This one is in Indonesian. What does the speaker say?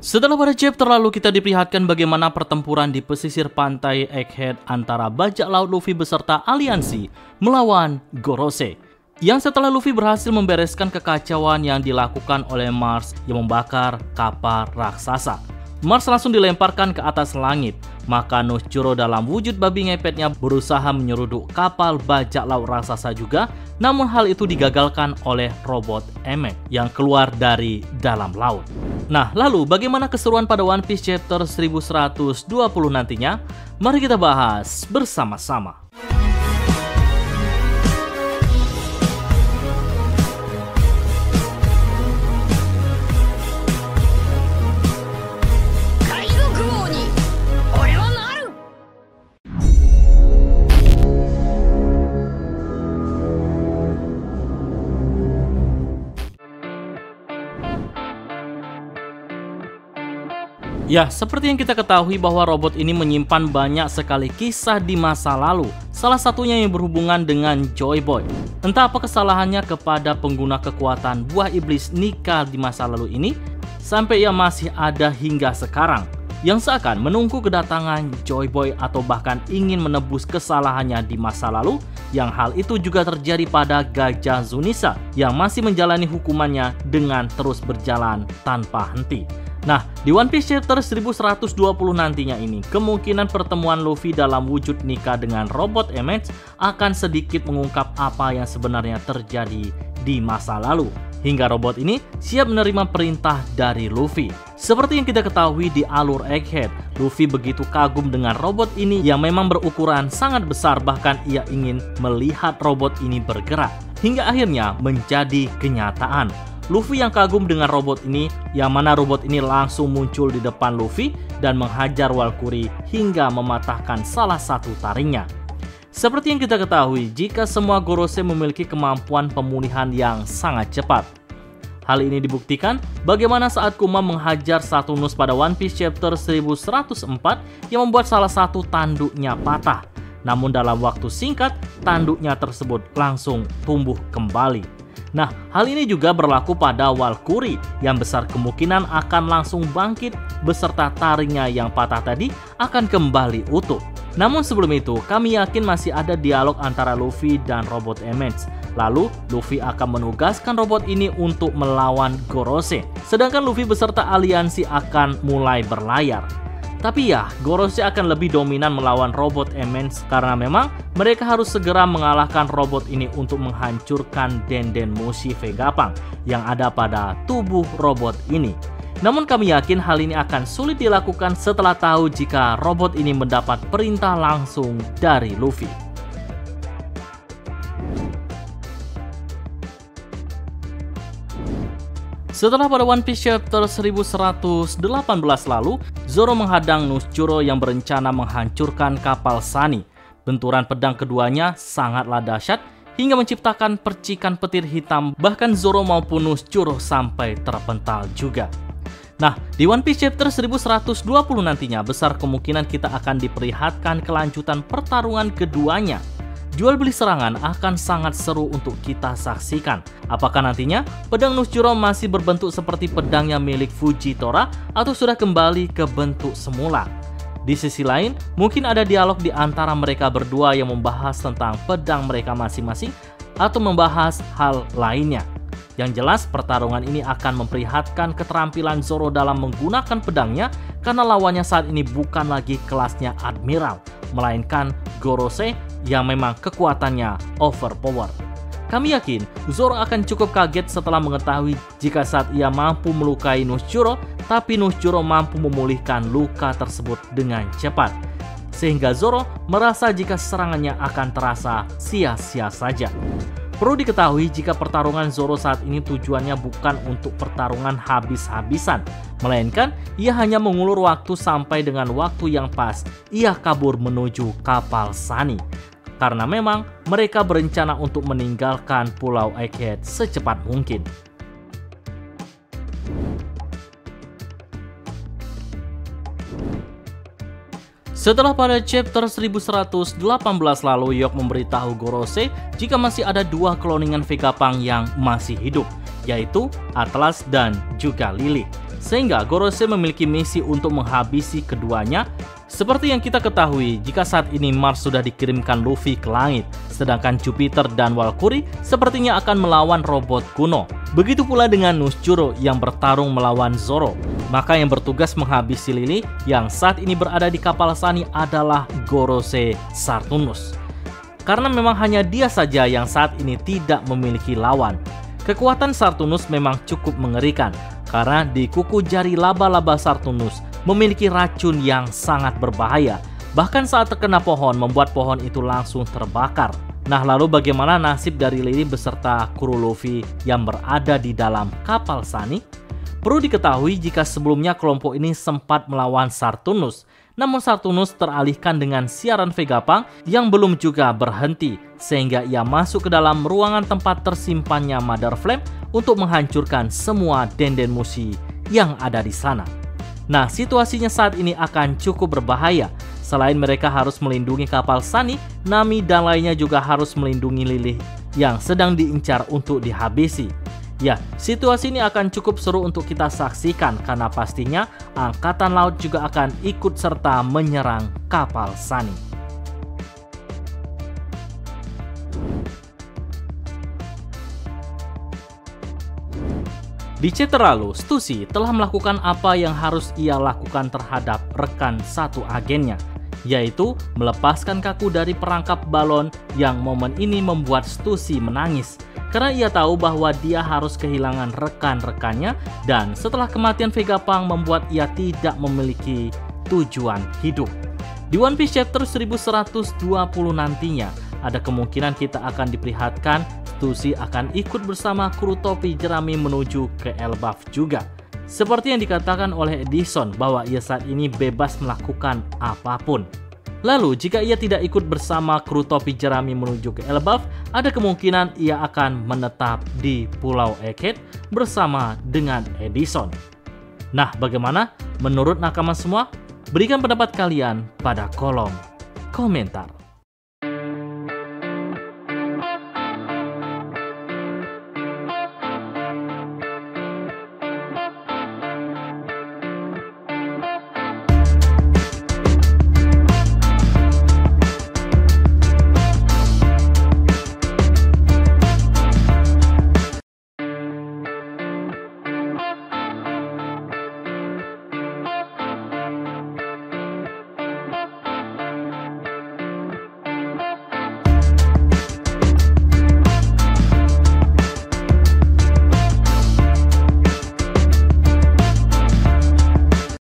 Setelah pada chapter lalu kita diperlihatkan bagaimana pertempuran di pesisir pantai Egghead antara bajak laut Luffy beserta aliansi melawan Gorosei. Yang setelah Luffy berhasil membereskan kekacauan yang dilakukan oleh Mars yang membakar kapal raksasa. Mars langsung dilemparkan ke atas langit, maka Noshijuro dalam wujud babi ngepetnya berusaha menyeruduk kapal bajak laut raksasa juga, namun hal itu digagalkan oleh robot Emet yang keluar dari dalam laut. Nah, lalu bagaimana keseruan pada One Piece chapter 1120 nantinya? Mari kita bahas bersama-sama. Ya, seperti yang kita ketahui bahwa robot ini menyimpan banyak sekali kisah di masa lalu. Salah satunya yang berhubungan dengan Joy Boy. Entah apa kesalahannya kepada pengguna kekuatan buah iblis Nika di masa lalu ini, sampai ia masih ada hingga sekarang. Yang seakan menunggu kedatangan Joy Boy atau bahkan ingin menebus kesalahannya di masa lalu, yang hal itu juga terjadi pada Gajah Zunisa yang masih menjalani hukumannya dengan terus berjalan tanpa henti. Nah, di One Piece chapter 1120 nantinya ini, kemungkinan pertemuan Luffy dalam wujud Nika dengan robot Emet akan sedikit mengungkap apa yang sebenarnya terjadi di masa lalu. Hingga robot ini siap menerima perintah dari Luffy. Seperti yang kita ketahui di alur Egghead, Luffy begitu kagum dengan robot ini yang memang berukuran sangat besar, bahkan ia ingin melihat robot ini bergerak. Hingga akhirnya menjadi kenyataan. Luffy yang kagum dengan robot ini, yang mana robot ini langsung muncul di depan Luffy dan menghajar Walkuri hingga mematahkan salah satu taringnya. Seperti yang kita ketahui, jika semua Gorosei memiliki kemampuan pemulihan yang sangat cepat. Hal ini dibuktikan bagaimana saat Kuma menghajar satu nus pada One Piece chapter 1104 yang membuat salah satu tanduknya patah. Namun dalam waktu singkat, tanduknya tersebut langsung tumbuh kembali. Nah, hal ini juga berlaku pada Walkuri yang besar kemungkinan akan langsung bangkit beserta taringnya yang patah tadi akan kembali utuh. Namun sebelum itu, kami yakin masih ada dialog antara Luffy dan robot Emet. Lalu, Luffy akan menugaskan robot ini untuk melawan Gorosei. Sedangkan Luffy beserta aliansi akan mulai berlayar. Tapi ya, Gorosei akan lebih dominan melawan robot Emet karena memang mereka harus segera mengalahkan robot ini untuk menghancurkan Denden Mushi Vegapunk yang ada pada tubuh robot ini. Namun kami yakin hal ini akan sulit dilakukan setelah tahu jika robot ini mendapat perintah langsung dari Luffy. Setelah pada One Piece chapter 1118 lalu, Zoro menghadang Noshijuro yang berencana menghancurkan kapal Sunny. Benturan pedang keduanya sangatlah dahsyat hingga menciptakan percikan petir hitam, bahkan Zoro maupun Noshijuro sampai terpental juga. Nah, di One Piece chapter 1120 nantinya besar kemungkinan kita akan diperlihatkan kelanjutan pertarungan keduanya. Jual beli serangan akan sangat seru untuk kita saksikan. Apakah nantinya pedang Noshijuro masih berbentuk seperti pedangnya milik Fujitora atau sudah kembali ke bentuk semula? Di sisi lain, mungkin ada dialog di antara mereka berdua yang membahas tentang pedang mereka masing-masing atau membahas hal lainnya. Yang jelas, pertarungan ini akan memperlihatkan keterampilan Zoro dalam menggunakan pedangnya karena lawannya saat ini bukan lagi kelasnya Admiral, melainkan Gorosei yang memang kekuatannya overpower. Kami yakin Zoro akan cukup kaget setelah mengetahui jika saat ia mampu melukai Noshijuro, tapi Noshijuro mampu memulihkan luka tersebut dengan cepat. Sehingga Zoro merasa jika serangannya akan terasa sia-sia saja. Perlu diketahui jika pertarungan Zoro saat ini tujuannya bukan untuk pertarungan habis-habisan, melainkan ia hanya mengulur waktu sampai dengan waktu yang pas ia kabur menuju kapal Sunny. Karena memang mereka berencana untuk meninggalkan Pulau Egghead secepat mungkin. Setelah pada chapter 1118 lalu, Yok memberitahu Gorosei jika masih ada dua kloningan Vegapunk yang masih hidup, yaitu Atlas dan juga Lily. sehingga Gorosei memiliki misi untuk menghabisi keduanya. Seperti yang kita ketahui, jika saat ini Mars sudah dikirimkan Luffy ke langit, sedangkan Jupiter dan Valkyrie sepertinya akan melawan robot kuno. Begitu pula dengan Nusjuro yang bertarung melawan Zoro. Maka yang bertugas menghabisi Lily yang saat ini berada di kapal Sunny adalah Gorosei Saturnus. Karena memang hanya dia saja yang saat ini tidak memiliki lawan. Kekuatan Saturnus memang cukup mengerikan, karena di kuku jari laba-laba Saturnus memiliki racun yang sangat berbahaya. Bahkan saat terkena pohon, membuat pohon itu langsung terbakar. Nah, lalu bagaimana nasib dari Lily beserta kru Luffy yang berada di dalam kapal Sunny? Perlu diketahui jika sebelumnya kelompok ini sempat melawan Saturnus. Namun Saturnus teralihkan dengan siaran Vegapunk yang belum juga berhenti, sehingga ia masuk ke dalam ruangan tempat tersimpannya Mother Flame untuk menghancurkan semua Denden Mushi yang ada di sana. Nah, situasinya saat ini akan cukup berbahaya. Selain mereka harus melindungi kapal Sunny, Nami dan lainnya juga harus melindungi Lily yang sedang diincar untuk dihabisi. Ya, situasi ini akan cukup seru untuk kita saksikan karena pastinya Angkatan Laut juga akan ikut serta menyerang kapal Sunny. Di chapter lalu, Stussy telah melakukan apa yang harus ia lakukan terhadap rekan satu agennya, yaitu melepaskan Kaku dari perangkap balon yang momen ini membuat Stussy menangis. Karena ia tahu bahwa dia harus kehilangan rekan-rekannya dan setelah kematian Vegapunk membuat ia tidak memiliki tujuan hidup. Di One Piece chapter 1120 nantinya, ada kemungkinan kita akan diperlihatkan Stussy akan ikut bersama kru topi jerami menuju ke Elbaf juga. Seperti yang dikatakan oleh Edison bahwa ia saat ini bebas melakukan apapun. Lalu jika ia tidak ikut bersama kru topi jerami menuju ke Elbaf, ada kemungkinan ia akan menetap di Pulau Egghead bersama dengan Edison. Nah, bagaimana menurut nakama semua? Berikan pendapat kalian pada kolom komentar.